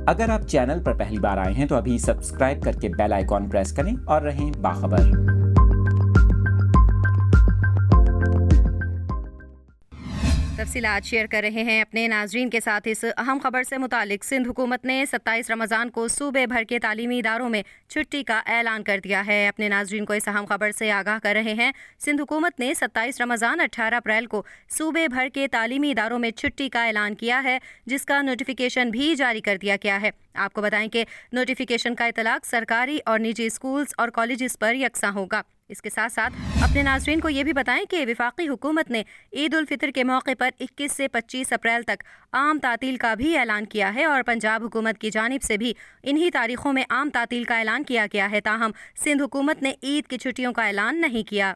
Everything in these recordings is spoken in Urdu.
اگر آپ چینل پر پہلی بار آئے ہیں تو ابھی سبسکرائب کر کے بیل آئیکن پریس کریں اور رہیں باخبر۔ تفصیلات شیئر کر رہے ہیں اپنے ناظرین کے ساتھ اس اہم خبر سے متعلق۔ سندھ حکومت نے 27 رمضان کو صوبے بھر کے تعلیمی اداروں میں چھٹی کا اعلان کر دیا ہے۔ اپنے ناظرین کو اس اہم خبر سے آگاہ کر رہے ہیں۔ سندھ حکومت نے 27 رمضان 18 اپریل کو صوبے بھر کے تعلیمی اداروں میں چھٹی کا اعلان کیا ہے، جس کا نوٹیفیکیشن بھی جاری کر دیا گیا ہے۔ آپ کو بتائیں کہ نوٹیفیکیشن کا اطلاق سرکاری اور نجی اسکولز اور کالجز پر یکساں ہوگا۔ اس کے ساتھ ساتھ اپنے ناظرین کو یہ بھی بتائیں کہ وفاقی حکومت نے عید الفطر کے موقع پر 21 سے 25 اپریل تک عام تعطیل کا بھی اعلان کیا ہے اور پنجاب حکومت کی جانب سے بھی انہی تاریخوں میں عام تعطیل کا اعلان کیا گیا ہے، تاہم سندھ حکومت نے عید کی چھٹیوں کا اعلان نہیں کیا۔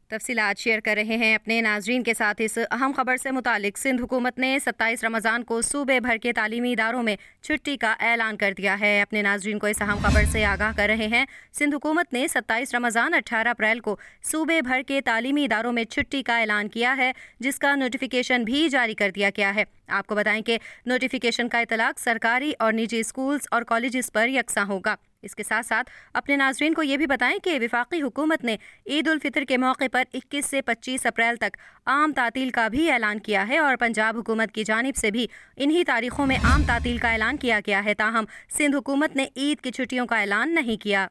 تفصیلات شیئر کر رہے ہیں اپنے ناظرین کے ساتھ اس اہم خبر سے متعلق۔ سندھ حکومت نے 27 رمضان کو صوبے بھر کے تعلیمی اداروں میں چھٹی کا اعلان کر دیا ہے۔ اپنے ناظرین کو اس اہم خبر سے آگاہ کر رہے ہیں۔ سندھ حکومت نے 27 رمضان 18 اپریل کو صوبے بھر کے تعلیمی اداروں میں چھٹی کا اعلان کیا ہے، جس کا نوٹیفیکیشن بھی جاری کر دیا گیا ہے۔ آپ کو بتائیں کہ نوٹیفیکیشن کا اطلاق سرکاری اور نجی اسکولز اور کالجز پر یکساں ہوگا۔ اس کے ساتھ ساتھ اپنے ناظرین کو یہ بھی بتائیں کہ وفاقی حکومت نے عید الفطر کے موقع پر 21 سے 25 اپریل تک عام تعطیل کا بھی اعلان کیا ہے اور پنجاب حکومت کی جانب سے بھی انہی تاریخوں میں عام تعطیل کا اعلان کیا گیا ہے، تاہم سندھ حکومت نے عید کی چھٹیوں کا اعلان نہیں کیا۔